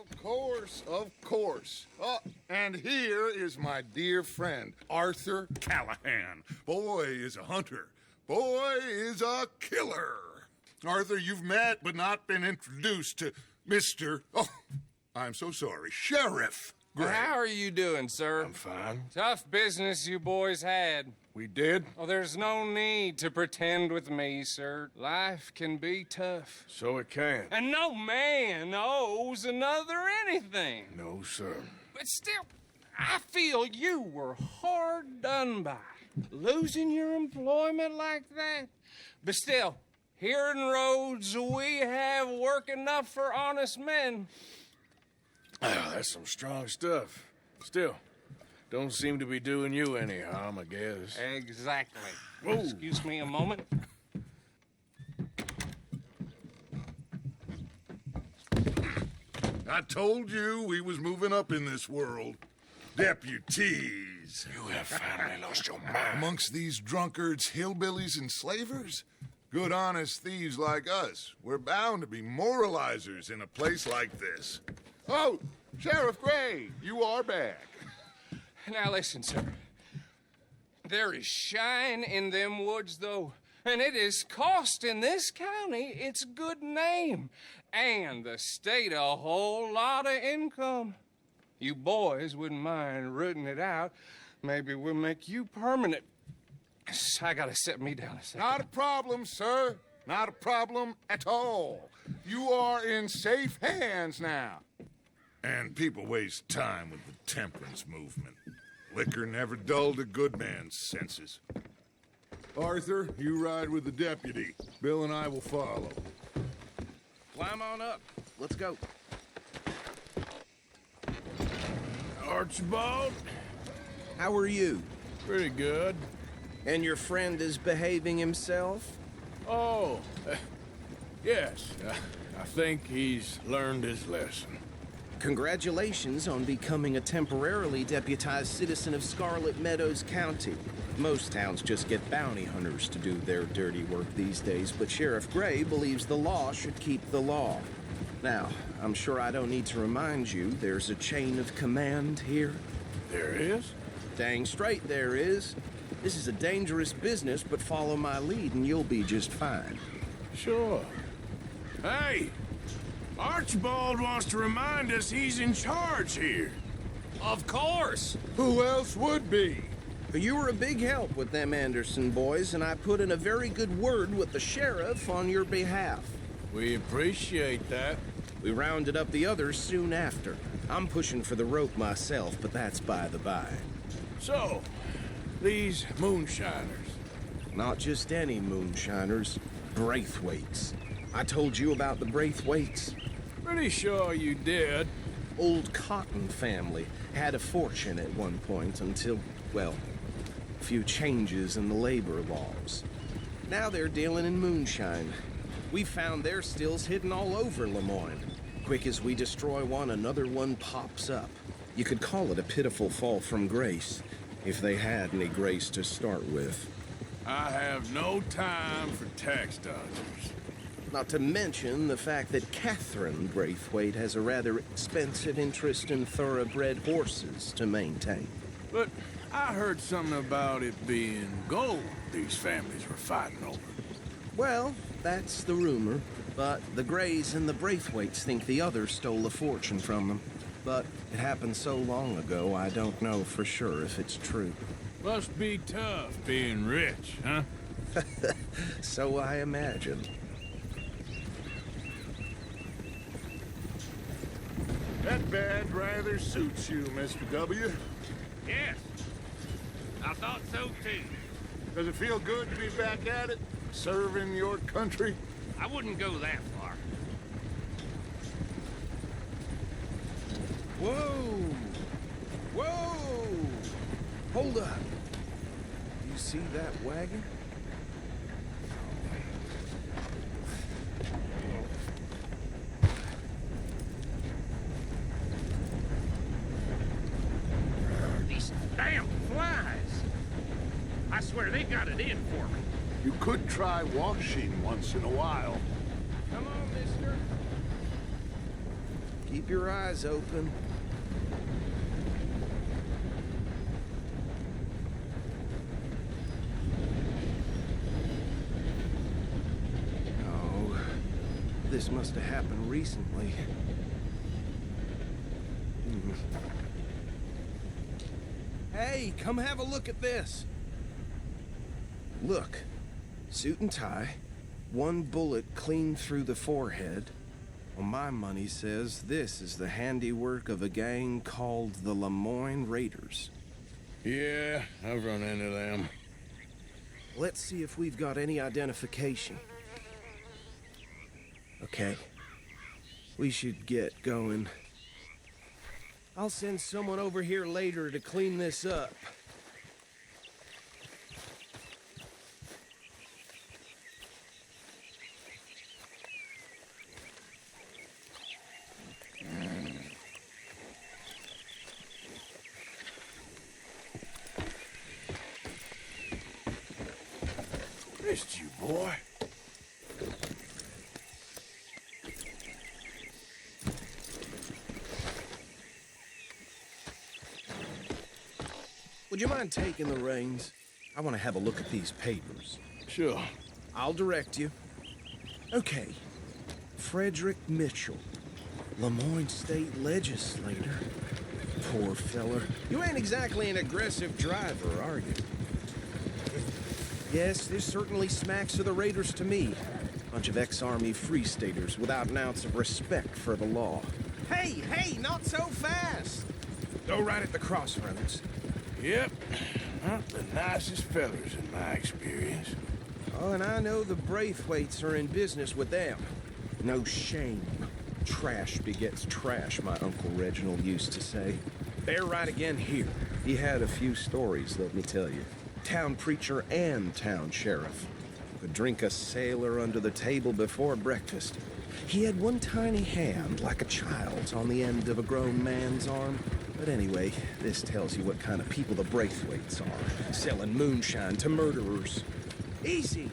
Of course, of course. Oh, and here is my dear friend, Arthur Callahan. Boy is a hunter. Boy is a killer. Arthur, you've met but not been introduced to Mr. Oh, I'm so sorry, Sheriff Gray. How are you doing, sir? I'm fine. Tough business you boys had. We did? Oh, there's no need to pretend with me, sir. Life can be tough. So it can. And no man owes another anything. No, sir. But still, I feel you were hard done by. Losing your employment like that. But still, here in Rhodes, we have work enough for honest men. Oh, that's some strong stuff. Still, don't seem to be doing you any harm, I guess. Exactly. Whoa. Excuse me a moment. I told you we was moving up in this world. Deputies. You have finally lost your mind. Amongst these drunkards, hillbillies, and slavers? Good honest thieves like us. We're bound to be moralizers in a place like this. Oh, Sheriff Gray, you are back. Now listen, sir. There is shine in them woods, though, and it is costing this county its good name and the state a whole lot of income. You boys wouldn't mind rooting it out. Maybe we'll make you permanent. I gotta set me down a second. Not a problem, sir. Not a problem at all. You are in safe hands now. And people waste time with the temperance movement. Liquor never dulled a good man's senses. Arthur, you ride with the deputy. Bill and I will follow. Climb on up. Let's go. Archibald? How are you? Pretty good. And your friend is behaving himself? Oh, yes. I think he's learned his lesson. Congratulations on becoming a temporarily deputized citizen of Scarlet Meadows County. Most towns just get bounty hunters to do their dirty work these days, but Sheriff Gray believes the law should keep the law. Now, I'm sure I don't need to remind you, there's a chain of command here. There is? Dang straight there is. This is a dangerous business, but follow my lead and you'll be just fine. Sure. Hey! Archibald wants to remind us he's in charge here. Of course. Who else would be? You were a big help with them Anderson boys, and I put in a very good word with the sheriff on your behalf. We appreciate that. We rounded up the others soon after. I'm pushing for the rope myself, but that's by the by. So, these moonshiners. Not just any moonshiners, Braithwaites. I told you about the Braithwaites. Pretty sure you did. Old Cotton family had a fortune at one point until, well, a few changes in the labor laws. Now they're dealing in moonshine. We found their stills hidden all over Lemoyne. Quick as we destroy one, another one pops up. You could call it a pitiful fall from grace, if they had any grace to start with. I have no time for tax dodgers. Not to mention the fact that Catherine Braithwaite has a rather expensive interest in thoroughbred horses to maintain. But I heard something about it being gold these families were fighting over. Well, that's the rumor. But the Grays and the Braithwaites think the others stole a fortune from them. But it happened so long ago, I don't know for sure if it's true. Must be tough being rich, huh? So I imagine. That band rather suits you, Mr. W. Yes, I thought so too. Does it feel good to be back at it? Serving your country? I wouldn't go that far. Whoa! Whoa! Hold up. You see that wagon? These damn flies. I swear they got it in for me. You could try washing once in a while. Come on, mister. Keep your eyes open. Oh, this must have happened recently. Hey, come have a look at this. Look, suit and tie, one bullet clean through the forehead. Well, my money says this is the handiwork of a gang called the Lemoyne Raiders. Yeah, I've run into them. Let's see if we've got any identification. Okay, we should get going. I'll send someone over here later to clean this up. Missed you, boy. Would you mind taking the reins? I want to have a look at these papers. Sure. I'll direct you. Okay. Frederick Mitchell, Lemoyne State Legislator. Poor feller. You ain't exactly an aggressive driver, are you? Yes, this certainly smacks of the Raiders to me. Bunch of ex-Army Free Staters without an ounce of respect for the law. Hey, not so fast! Go right at the crossroads. Yep. Not the nicest fellers in my experience. Oh, and I know the Braithwaites are in business with them. No shame. Trash begets trash, my Uncle Reginald used to say. They're right again here. He had a few stories, let me tell you. Town preacher and town sheriff. Could drink a sailor under the table before breakfast. He had one tiny hand, like a child's, on the end of a grown man's arm. But anyway, this tells you what kind of people the Braithwaites are. Selling moonshine to murderers. Easy.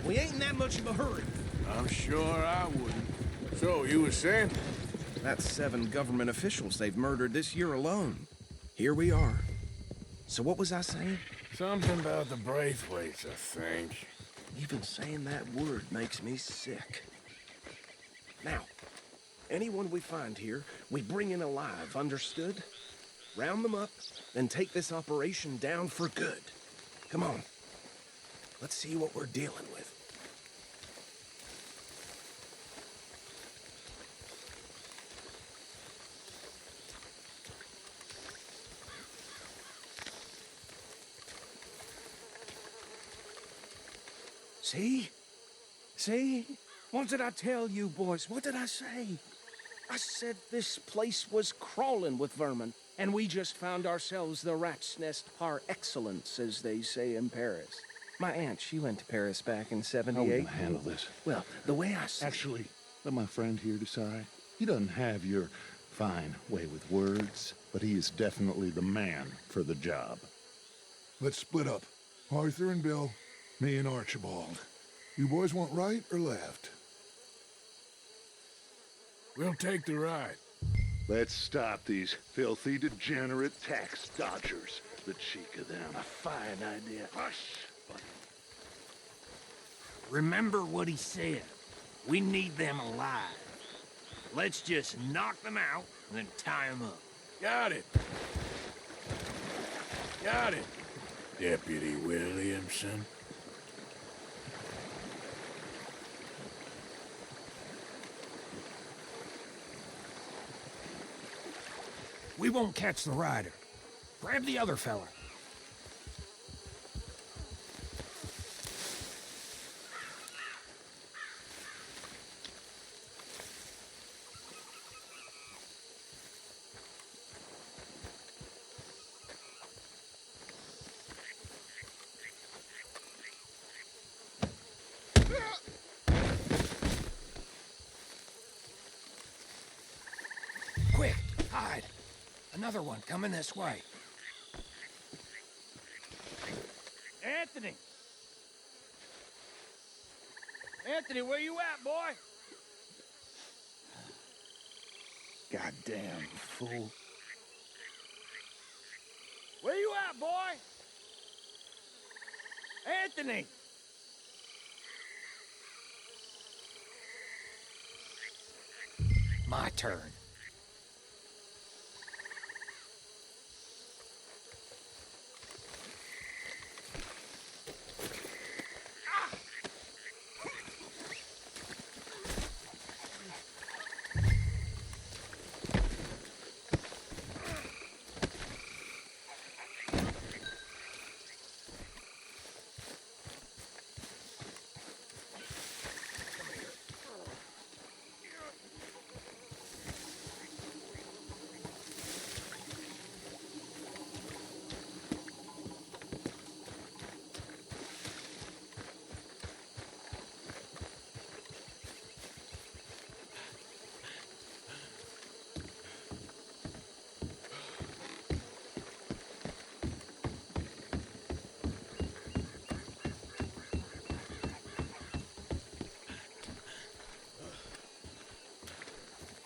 We ain't in that much of a hurry. I'm sure I wouldn't. So, you were saying? That's 7 government officials they've murdered this year alone. Here we are. So what was I saying? Something about the Braithwaites, I think. Even saying that word makes me sick. Now, anyone we find here, we bring in alive, understood? Round them up, then take this operation down for good. Come on. Let's see what we're dealing with. See? See? What did I tell you, boys? What did I say? I said this place was crawling with vermin, and we just found ourselves the rat's nest par excellence, as they say in Paris. My aunt, she went to Paris back in '78. How are we gonna handle this? Well, the way I see Actually, let my friend here decide. He doesn't have your fine way with words, but he is definitely the man for the job. Let's split up. Arthur and Bill, me and Archibald. You boys want right or left? We'll take the ride. Let's stop these filthy, degenerate tax dodgers. The cheek of them. A fine idea. Hush! Remember what he said. We need them alive. Let's just knock them out and then tie them up. Got it. Got it, Deputy Williamson. We won't catch the rider. Grab the other fella. Quick, hide. Another one coming this way. Anthony! Anthony, where you at, boy? Goddamn fool. Where you at, boy? Anthony! My turn.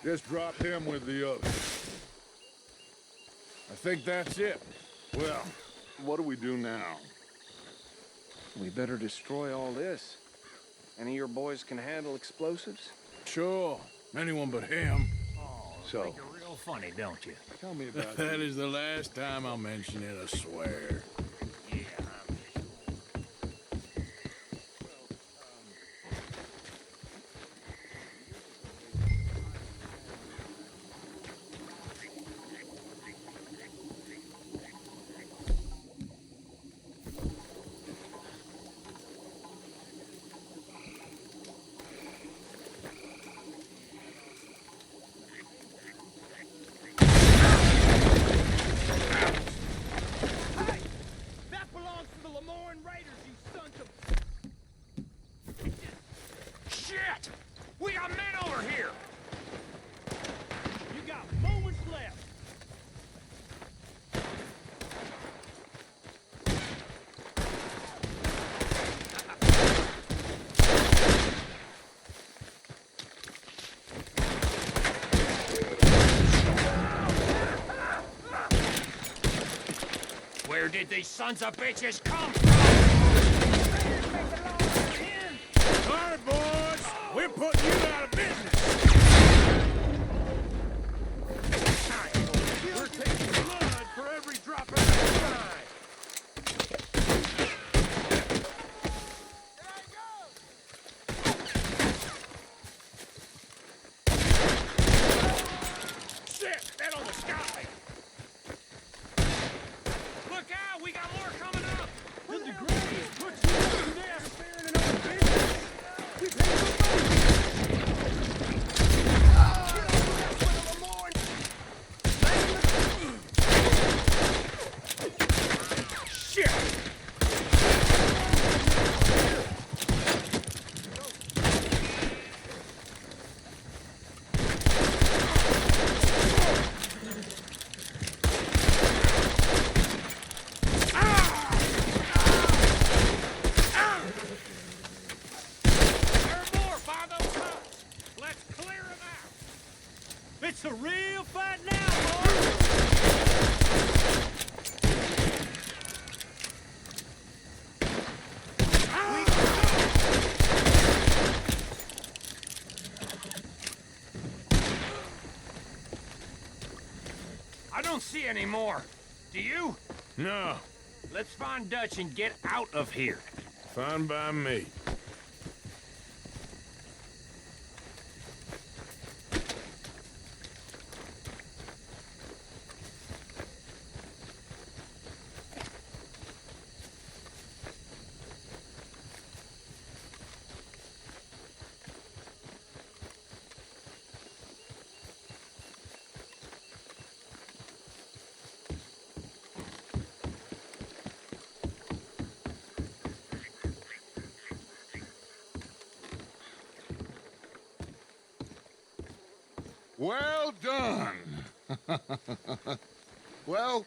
Just drop him with the others. I think that's it. Well, what do we do now? We better destroy all this. Any of your boys can handle explosives? Sure. Anyone but him. So, Think you're real funny, don't you? tell me about That is the last time I'll mention it, I swear. Yeah, That belongs to the Lemoyne Raiders, you sons of... Shit! We got men over here! You got moments left. Where did these sons of bitches come All right, boys. We're putting you out of business. We're taking blood for every drop of sunshine. Shit! That on the sky! Look out! We got more coming up! The degree puts you in there sparing an old business. We pay for Shit! There are more by those huts! Let's clear them out! It's a real fight now, boys. I don't see any more. Do you? No, Let's find Dutch and get out of here. fine by me. Well done. Well,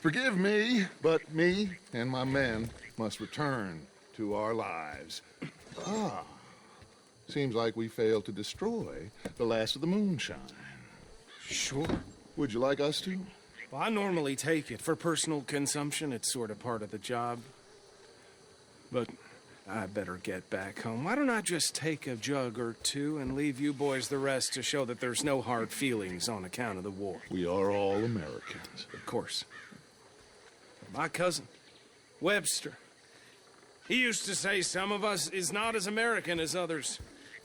forgive me, but me and my men must return to our lives. Seems like we failed to destroy the last of the moonshine. Sure. Would you like us to? Well, I normally take it. For personal consumption, it's sort of part of the job. But I better get back home. Why don't I just take a jug or two and leave you boys the rest to show that there's no hard feelings on account of the war? We are all Americans. Of course. My cousin, Webster, he used to say some of us is not as American as others,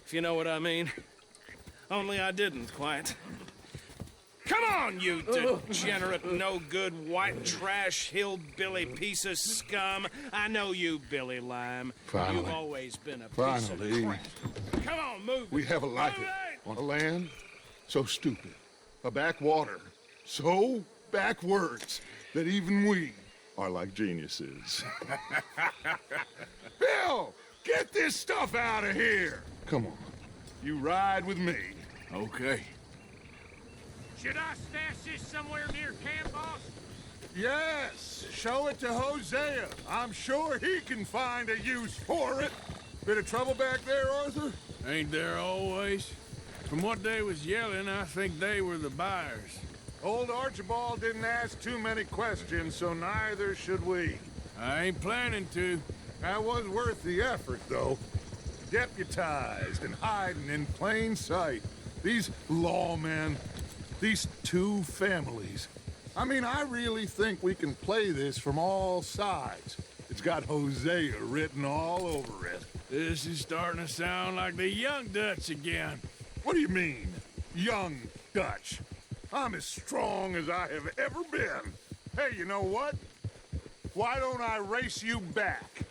if you know what I mean. Only I didn't quite. Come on, you degenerate, no-good, white trash, hillbilly piece of scum. I know you, Billy Lime. Finally. You've always been a piece Finally. of crap. Come on, move it. We have a like Move it. On a land so stupid, a backwater so backwards that even we are like geniuses. Bill, get this stuff out of here. Come on. You ride with me. Okay. Should I stash this somewhere near camp, boss? Yes, show it to Hosea. I'm sure he can find a use for it. Bit of trouble back there, Arthur? Ain't there always? From what they was yelling, I think they were the buyers. Old Archibald didn't ask too many questions, so neither should we. I ain't planning to. That was worth the effort, though. Deputized and hiding in plain sight. These lawmen, these two families. I mean, I really think we can play this from all sides. It's got Hosea written all over it. This is starting to sound like the Young Dutch again. What do you mean, young Dutch? I'm as strong as I have ever been. Hey, you know what? Why don't I race you back?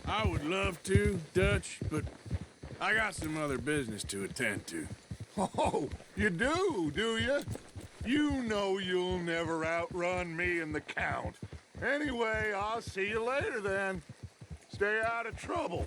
I would love to, Dutch, but I got some other business to attend to. Oh, you do you? You know you'll never outrun me and the Count. Anyway, I'll see you later then. Stay out of trouble.